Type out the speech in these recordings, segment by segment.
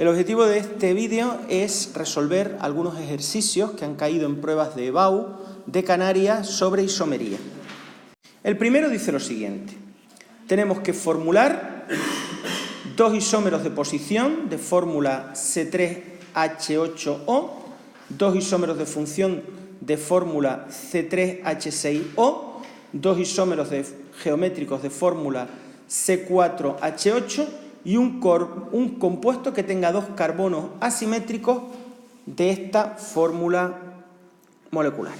El objetivo de este vídeo es resolver algunos ejercicios que han caído en pruebas de EBAU de Canarias sobre isomería. El primero dice lo siguiente. Tenemos que formular dos isómeros de posición de fórmula C3H8O, dos isómeros de función de fórmula C3H6O, dos isómeros geométricos de fórmula C4H8 y un compuesto que tenga dos carbonos asimétricos de esta fórmula molecular.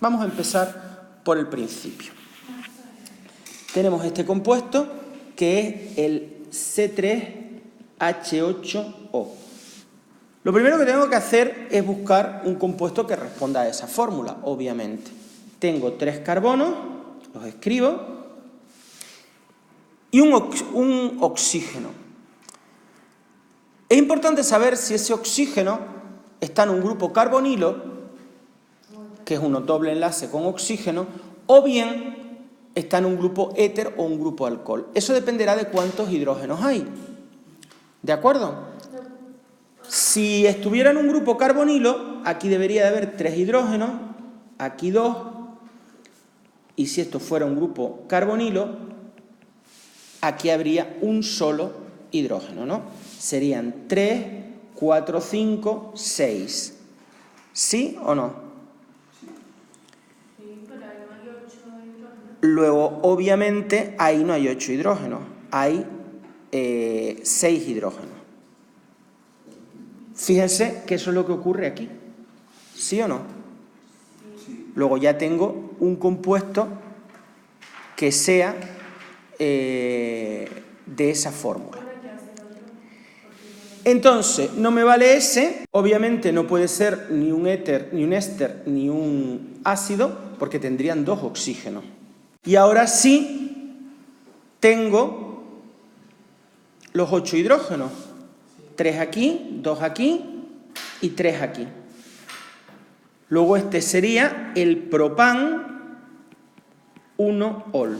Vamos a empezar por el principio. Tenemos este compuesto que es el C3H8O. Lo primero que tengo que hacer es buscar un compuesto que responda a esa fórmula, obviamente. Tengo 3 carbonos, los escribo, y un oxígeno. Es importante saber si ese oxígeno está en un grupo carbonilo, que es un doble enlace con oxígeno, o bien está en un grupo éter o un grupo alcohol. Eso dependerá de cuántos hidrógenos hay. ¿De acuerdo? Si estuviera en un grupo carbonilo, aquí debería de haber 3 hidrógenos, aquí 2, y si esto fuera un grupo carbonilo, aquí habría un solo hidrógeno, ¿no? Serían 3, 4, 5, 6. ¿Sí o no? Sí, pero ahí no hay 8 hidrógenos. Luego, obviamente, ahí no hay 8 hidrógenos, hay 6 hidrógenos. Fíjense que eso es lo que ocurre aquí. ¿Sí o no? Sí. Luego ya tengo un compuesto que sea de esa fórmula. Entonces, no me vale ese, obviamente no puede ser ni un éter, ni un éster, ni un ácido, porque tendrían 2 oxígenos. Y ahora sí tengo los 8 hidrógenos. 3 aquí, 2 aquí y 3 aquí. Luego este sería el propan 1-ol.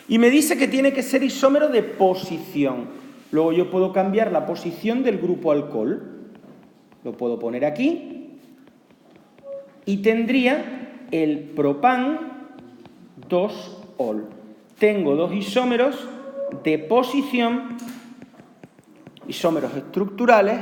Y me dice que tiene que ser isómero de posición. Luego yo puedo cambiar la posición del grupo alcohol. Lo puedo poner aquí. Y tendría el propan 2-ol. Tengo dos isómeros de posición, isómeros estructurales,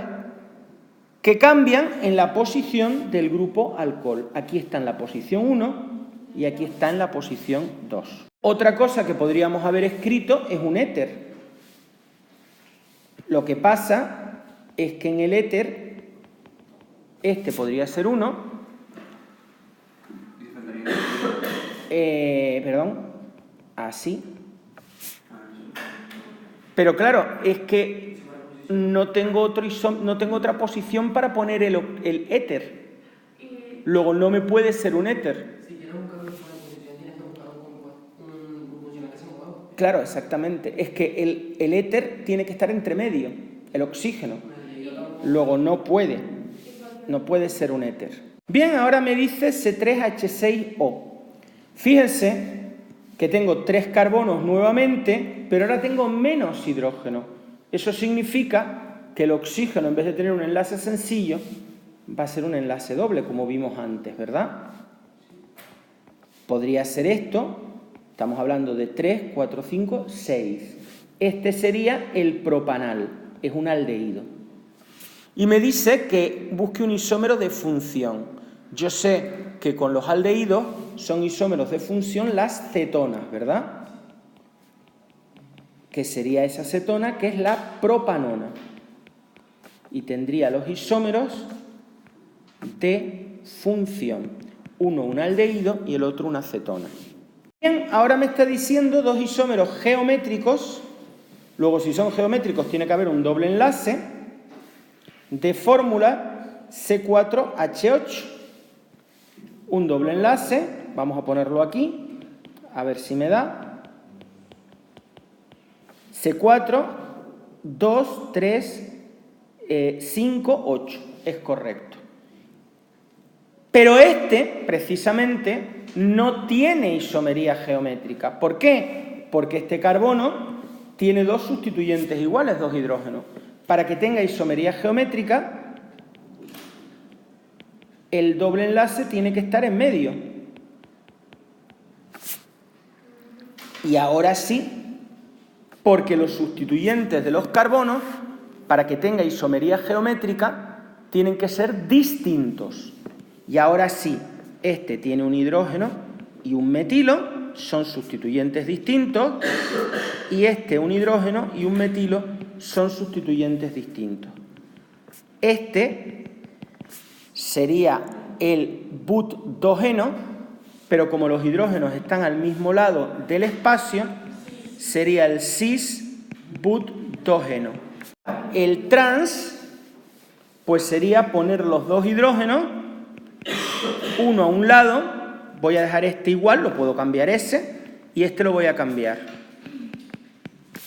que cambian en la posición del grupo alcohol. Aquí está en la posición 1 y aquí está en la posición 2. Otra cosa que podríamos haber escrito es un éter. Lo que pasa es que en el éter, este podría ser 1. Así. Pero claro, es que no tengo otra posición para poner el éter. Luego no me puede ser un éter. Claro, exactamente. Es que el éter tiene que estar entre medio, el oxígeno. Luego no puede ser un éter. Bien, ahora me dice C3H6O. Fíjense que tengo 3 carbonos nuevamente, pero ahora tengo menos hidrógeno. Eso significa que el oxígeno, en vez de tener un enlace sencillo, va a ser un enlace doble, como vimos antes, ¿verdad? Podría ser esto. Estamos hablando de 3, 4, 5, 6. Este sería el propanal, es un aldehído. Y me dice que busque un isómero de función. Yo sé que con los aldehídos son isómeros de función las cetonas, ¿verdad? Que sería esa cetona que es la propanona. Y tendría los isómeros de función. Uno un aldehído y el otro una cetona. Bien, ahora me está diciendo dos isómeros geométricos. Luego, si son geométricos, tiene que haber un doble enlace de fórmula C4H8. Un doble enlace, vamos a ponerlo aquí, a ver si me da. C4, 2, 3, 5, 8. Es correcto. Pero este, precisamente, no tiene isomería geométrica. ¿Por qué? Porque este carbono tiene dos sustituyentes iguales, dos hidrógenos. Para que tenga isomería geométrica, el doble enlace tiene que estar en medio. Y ahora sí, porque los sustituyentes de los carbonos, para que tenga isomería geométrica, tienen que ser distintos. Y ahora sí, este tiene un hidrógeno y un metilo, son sustituyentes distintos, y este un hidrógeno y un metilo son sustituyentes distintos. Este sería el butdogeno, pero como los hidrógenos están al mismo lado del espacio, sería el cis-butdogeno. El trans, pues sería poner los dos hidrógenos, uno a un lado, voy a dejar este igual, lo puedo cambiar ese, y este lo voy a cambiar.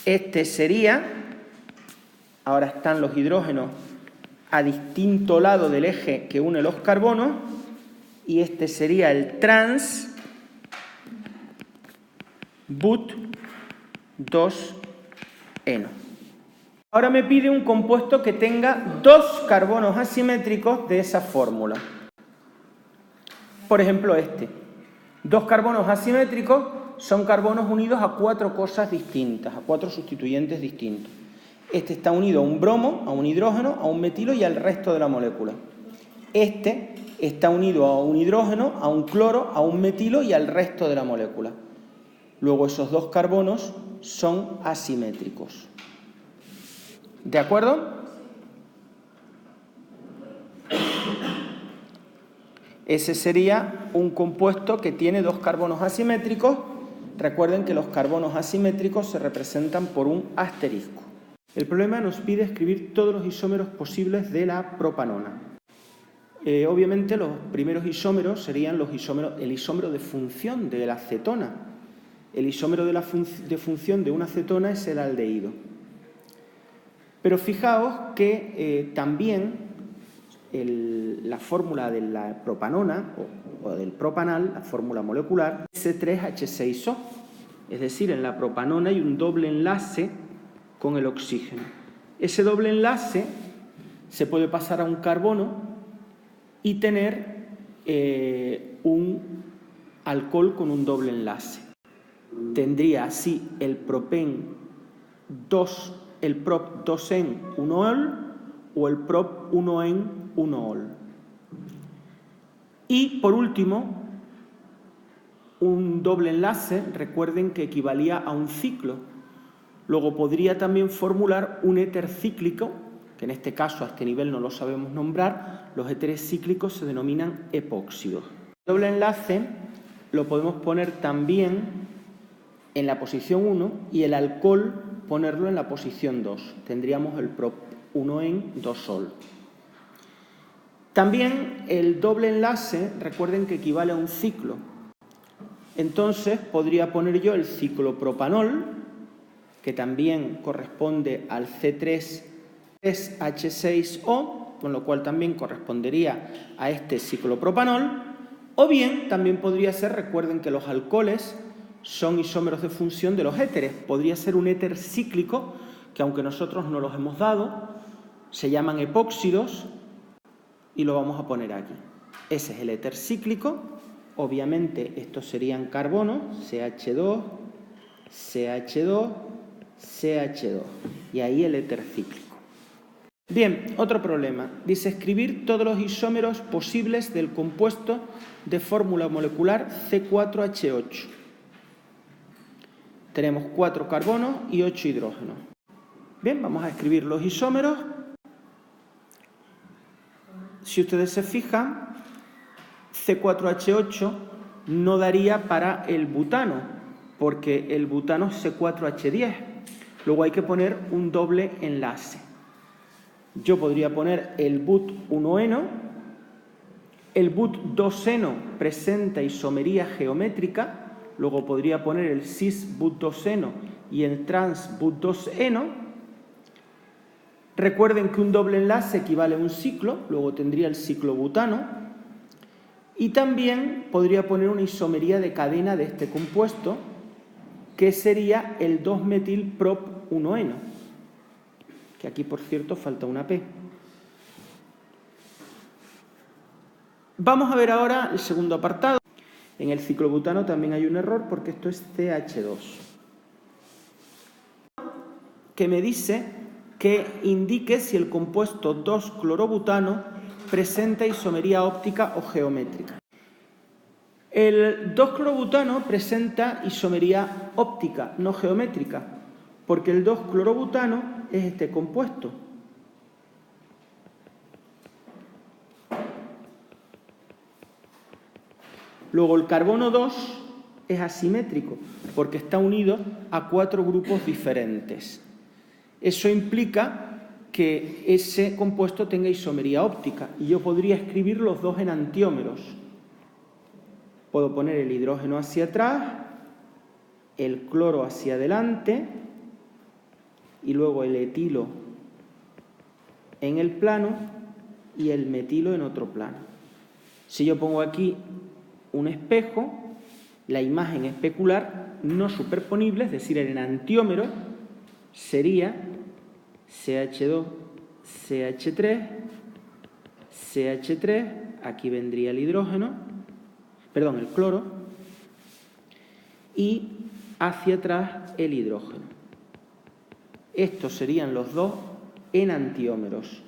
Este sería, ahora están los hidrógenos a distinto lado del eje que une los carbonos, y este sería el trans but2eno. Ahora me pide un compuesto que tenga dos carbonos asimétricos de esa fórmula. Por ejemplo, este. Dos carbonos asimétricos son carbonos unidos a cuatro cosas distintas, a cuatro sustituyentes distintos. Este está unido a un bromo, a un hidrógeno, a un metilo y al resto de la molécula. Este está unido a un hidrógeno, a un cloro, a un metilo y al resto de la molécula. Luego esos dos carbonos son asimétricos. ¿De acuerdo? Ese sería un compuesto que tiene dos carbonos asimétricos. Recuerden que los carbonos asimétricos se representan por un asterisco. El problema nos pide escribir todos los isómeros posibles de la propanona. Obviamente los primeros isómeros serían el isómero de función de la acetona. El isómero de función de una acetona es el aldehído. Pero fijaos que también la fórmula de la propanona o del propanal, la fórmula molecular, es C3H6O. Es decir, en la propanona hay un doble enlace con el oxígeno. Ese doble enlace se puede pasar a un carbono y tener un alcohol con un doble enlace. Tendría así el propen 2, el prop 2en 1ol o el prop 1en 1ol. Y por último, un doble enlace, recuerden que equivalía a un ciclo. Luego podría también formular un éter cíclico, que en este caso a este nivel no lo sabemos nombrar. Los éteres cíclicos se denominan epóxidos. El doble enlace lo podemos poner también en la posición 1 y el alcohol ponerlo en la posición 2. Tendríamos el prop 1en 2ol. También el doble enlace, recuerden que equivale a un ciclo. Entonces podría poner yo el ciclopropanol, que también corresponde al C3H6O, con lo cual también correspondería a este ciclopropanol. O bien también podría ser, recuerden que los alcoholes son isómeros de función de los éteres. Podría ser un éter cíclico, que aunque nosotros no los hemos dado, se llaman epóxidos, y lo vamos a poner aquí. Ese es el éter cíclico. Obviamente estos serían carbonos, CH2, CH2, CH2. Y ahí el éter cíclico. Bien, otro problema. Dice escribir todos los isómeros posibles del compuesto de fórmula molecular C4H8. Tenemos 4 carbonos y 8 hidrógenos. Bien, vamos a escribir los isómeros. Si ustedes se fijan, C4H8 no daría para el butano, porque el butano es C4H10. Luego hay que poner un doble enlace. Yo podría poner el but1eno. El but2eno presenta isomería geométrica. Luego podría poner el cis-but2eno y el trans-but2eno. Recuerden que un doble enlace equivale a un ciclo, luego tendría el ciclo butano. Y también podría poner una isomería de cadena de este compuesto, que sería el 2-metil-prop1eno. que aquí, por cierto, falta una P. Vamos a ver ahora el segundo apartado. En el ciclobutano también hay un error porque esto es CH2, que me dice que indique si el compuesto 2-clorobutano presenta isomería óptica o geométrica. El 2-clorobutano presenta isomería óptica, no geométrica, porque el 2-clorobutano es este compuesto. Luego el carbono 2 es asimétrico, porque está unido a 4 grupos diferentes. Eso implica que ese compuesto tenga isomería óptica, y yo podría escribir los dos enantiómeros. Puedo poner el hidrógeno hacia atrás, el cloro hacia adelante, y luego el etilo en el plano y el metilo en otro plano. Si yo pongo aquí un espejo, la imagen especular no superponible, es decir, el enantiómero sería CH2, CH3, CH3, aquí vendría el hidrógeno, perdón, el cloro, y hacia atrás el hidrógeno. Estos serían los dos enantiómeros,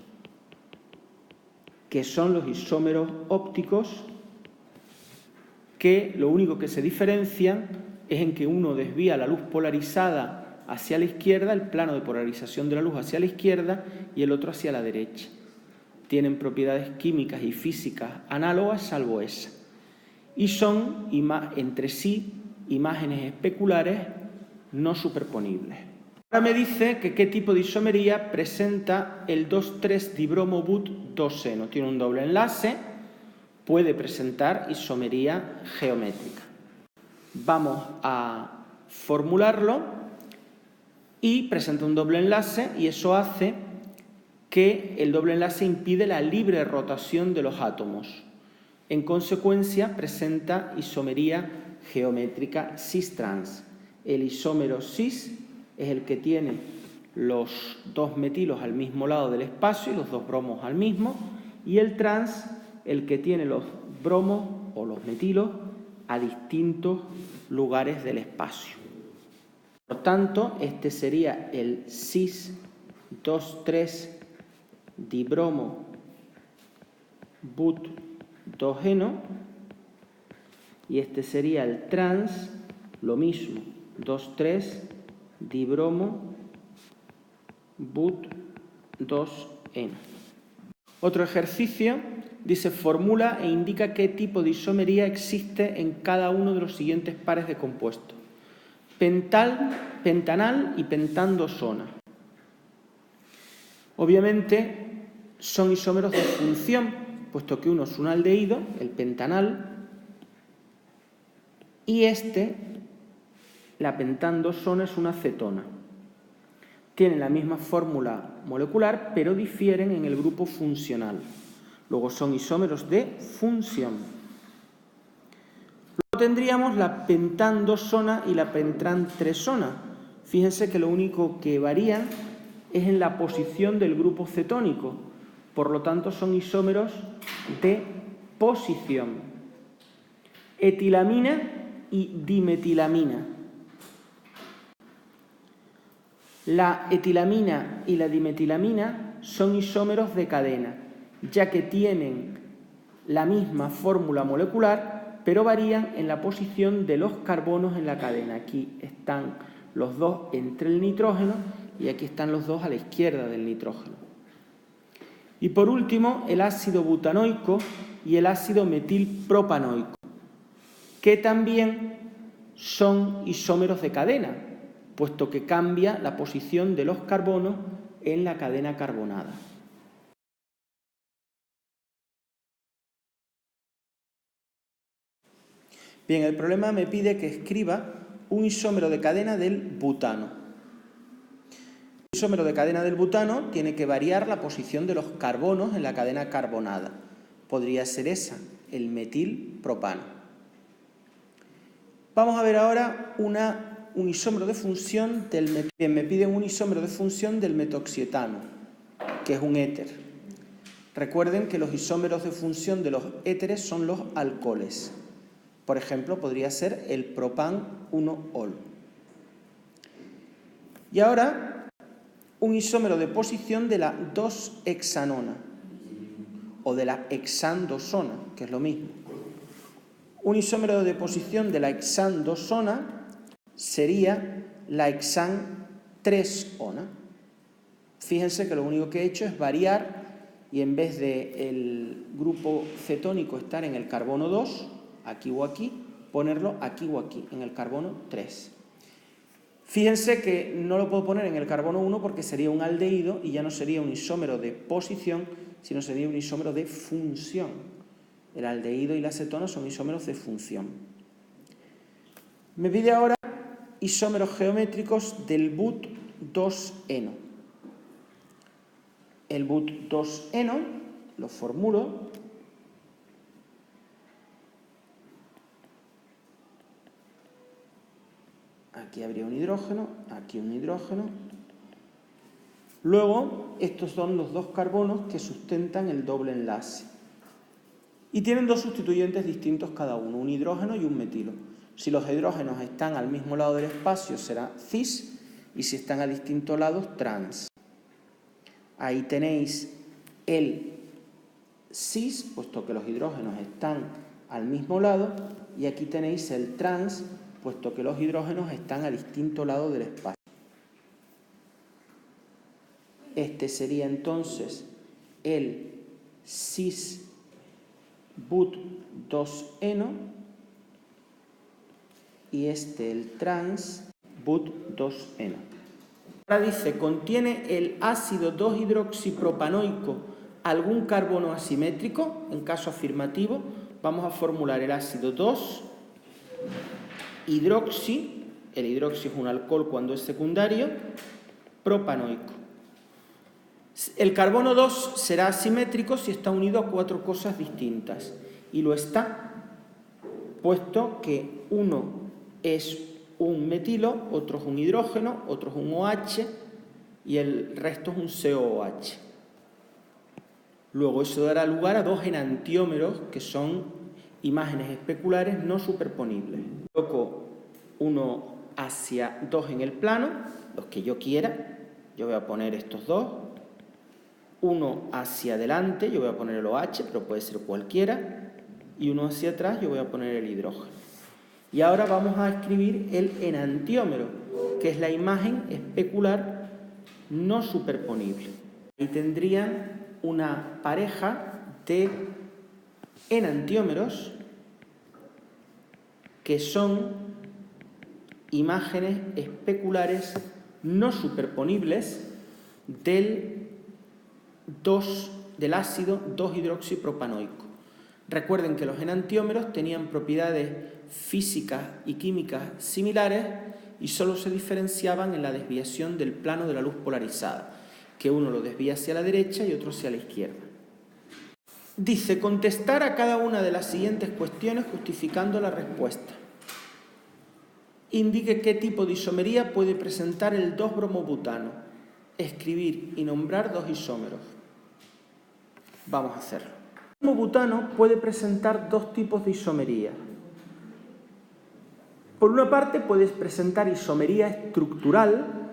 que son los isómeros ópticos, que lo único que se diferencian es en que uno desvía la luz polarizada hacia la izquierda, el plano de polarización de la luz hacia la izquierda, y el otro hacia la derecha. Tienen propiedades químicas y físicas análogas, salvo esa. Y son entre sí imágenes especulares no superponibles. Ahora me dice que qué tipo de isomería presenta el 2,3-dibromo-but-2-eno. Tiene un doble enlace, puede presentar isomería geométrica. Vamos a formularlo y presenta un doble enlace, y eso hace que el doble enlace impide la libre rotación de los átomos. En consecuencia, presenta isomería geométrica cis-trans. El isómero cis es el que tiene los dos metilos al mismo lado del espacio y los dos bromos al mismo, y el trans el que tiene los bromos o los metilos a distintos lugares del espacio. Por tanto, este sería el cis 2,3-dibromo but 2-eno, y este sería el trans, lo mismo, 2,3-dibromo but 2-eno. Otro ejercicio dice: formula e indica qué tipo de isomería existe en cada uno de los siguientes pares de compuestos: pentanal y pentandosona. Obviamente son isómeros de función, puesto que uno es un aldehído, el pentanal, y la pentandosona, es una cetona. Tienen la misma fórmula molecular, pero difieren en el grupo funcional. Luego son isómeros de función. Luego tendríamos la pentandosona y la pentantresona. Fíjense que lo único que varían es en la posición del grupo cetónico. Por lo tanto, son isómeros de posición. Etilamina y dimetilamina. La etilamina y la dimetilamina son isómeros de cadena, ya que tienen la misma fórmula molecular, pero varían en la posición de los carbonos en la cadena. Aquí están los dos entre el nitrógeno y aquí están los dos a la izquierda del nitrógeno. Y por último, el ácido butanoico y el ácido metilpropanoico, que también son isómeros de cadena, puesto que cambia la posición de los carbonos en la cadena carbonada. Bien, el problema me pide que escriba un isómero de cadena del butano. El isómero de cadena del butano tiene que variar la posición de los carbonos en la cadena carbonada. Podría ser esa, el metilpropano. Vamos a ver ahora una un isómero de función me piden un isómero de función del metoxietano, que es un éter. Recuerden que los isómeros de función de los éteres son los alcoholes. Por ejemplo, podría ser el propan-1-ol. Y ahora, un isómero de posición de la 2-hexanona o de la hexandosona, que es lo mismo. Un isómero de posición de la hexandosona sería la hexan 3-ona. Fíjense que lo único que he hecho es variar y en vez del grupo cetónico estar en el carbono 2, aquí o aquí, ponerlo aquí o aquí, en el carbono 3. Fíjense que no lo puedo poner en el carbono 1 porque sería un aldehído y ya no sería un isómero de posición, sino sería un isómero de función. El aldehído y la acetona son isómeros de función. Me pide ahora isómeros geométricos del but2-eno. El but2-eno lo formulo aquí habría un hidrógeno, aquí un hidrógeno. Luego, estos son los dos carbonos que sustentan el doble enlace. Y tienen dos sustituyentes distintos cada uno, un hidrógeno y un metilo. Si los hidrógenos están al mismo lado del espacio será cis y si están a distintos lados trans. Ahí tenéis el cis, puesto que los hidrógenos están al mismo lado, y aquí tenéis el trans, puesto que los hidrógenos están a distinto lado del espacio. Este sería entonces el cis but2-eno y este el trans but2-eno. Ahora dice, ¿contiene el ácido 2-hidroxipropanoico algún carbono asimétrico? En caso afirmativo, vamos a formular el ácido 2-hidroxi, el hidroxi es un alcohol cuando es secundario, propanoico. El carbono 2 será asimétrico si está unido a cuatro cosas distintas, y lo está, puesto que uno es un metilo, otro es un hidrógeno, otro es un OH y el resto es un COOH. Luego eso dará lugar a dos enantiómeros que son imágenes especulares no superponibles. Coloco uno hacia 2 en el plano, los que yo quiera, yo voy a poner estos dos. Uno hacia adelante, yo voy a poner el OH, pero puede ser cualquiera, y uno hacia atrás, yo voy a poner el hidrógeno. Y ahora vamos a escribir el enantiómero, que es la imagen especular no superponible. Y tendrían una pareja de enantiómeros que son imágenes especulares no superponibles del ácido 2-hidroxipropanoico. Recuerden que los enantiómeros tenían propiedades físicas y químicas similares y solo se diferenciaban en la desviación del plano de la luz polarizada, que uno lo desvía hacia la derecha y otro hacia la izquierda. Dice, contestar a cada una de las siguientes cuestiones justificando la respuesta. Indique qué tipo de isomería puede presentar el 2-bromobutano. Escribir y nombrar dos isómeros. Vamos a hacerlo. El bromobutano puede presentar dos tipos de isomería. Por una parte, puedes presentar isomería estructural.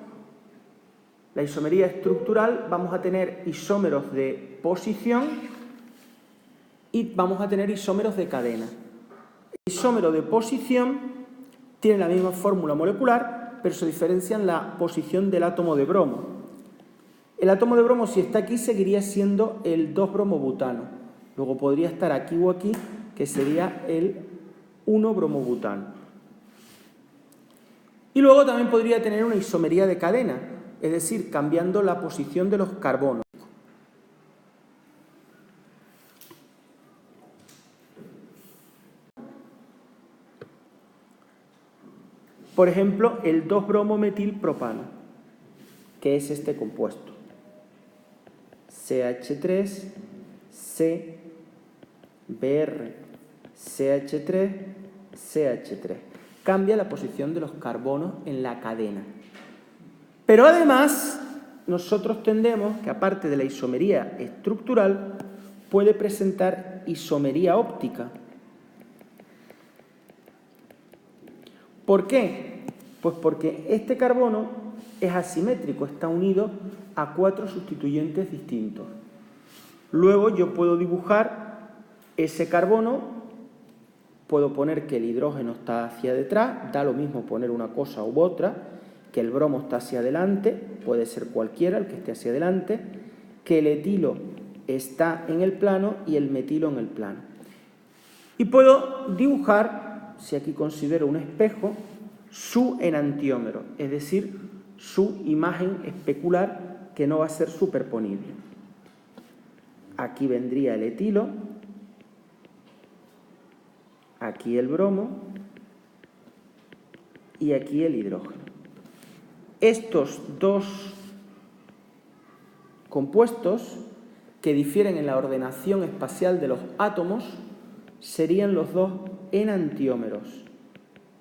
La isomería estructural vamos a tener isómeros de posición y vamos a tener isómeros de cadena. El isómero de posición tiene la misma fórmula molecular, pero se diferencia en la posición del átomo de bromo. El átomo de bromo, si está aquí, seguiría siendo el 2-bromobutano. Luego podría estar aquí o aquí, que sería el 1-bromobutano. Y luego también podría tener una isomería de cadena, es decir, cambiando la posición de los carbonos. Por ejemplo, el 2-bromometilpropano, que es este compuesto. CH3, C, Br, CH3, CH3. cambia la posición de los carbonos en la cadena. Pero además, nosotros tendemos que, aparte de la isomería estructural, puede presentar isomería óptica. ¿Por qué? Pues porque este carbono es asimétrico, está unido a 4 sustituyentes distintos. Luego yo puedo dibujar ese carbono, puedo poner que el hidrógeno está hacia detrás, da lo mismo poner una cosa u otra, que el bromo está hacia adelante, puede ser cualquiera el que esté hacia adelante, que el etilo está en el plano y el metilo en el plano. Y puedo dibujar, si aquí considero un espejo, su enantiómero, es decir, su imagen especular que no va a ser superponible. Aquí vendría el etilo, aquí el bromo y aquí el hidrógeno. Estos dos compuestos, que difieren en la ordenación espacial de los átomos, serían los dos enantiómeros,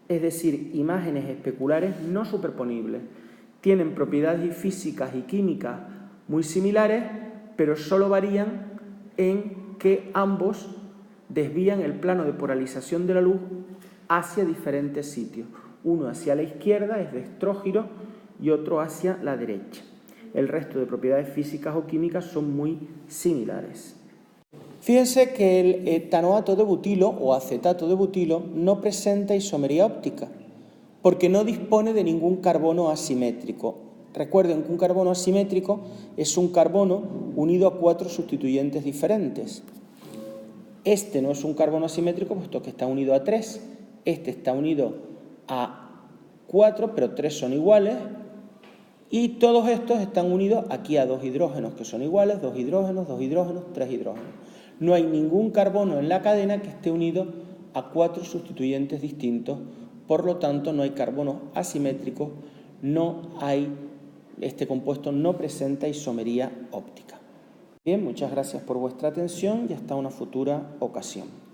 es decir, imágenes especulares no superponibles. Tienen propiedades físicas y químicas muy similares, pero solo varían en que ambos desvían el plano de polarización de la luz hacia diferentes sitios. Uno hacia la izquierda, es dextrógiro, y otro hacia la derecha. El resto de propiedades físicas o químicas son muy similares. Fíjense que el etanoato de butilo o acetato de butilo no presenta isomería óptica, porque no dispone de ningún carbono asimétrico. Recuerden que un carbono asimétrico es un carbono unido a 4 sustituyentes diferentes. Este no es un carbono asimétrico, puesto que está unido a 3. Este está unido a 4, pero 3 son iguales. Y todos estos están unidos aquí a 2 hidrógenos que son iguales, 2 hidrógenos, 2 hidrógenos, 3 hidrógenos. No hay ningún carbono en la cadena que esté unido a 4 sustituyentes distintos, por lo tanto no hay carbonos asimétricos, este compuesto no presenta isomería óptica. Bien, muchas gracias por vuestra atención y hasta una futura ocasión.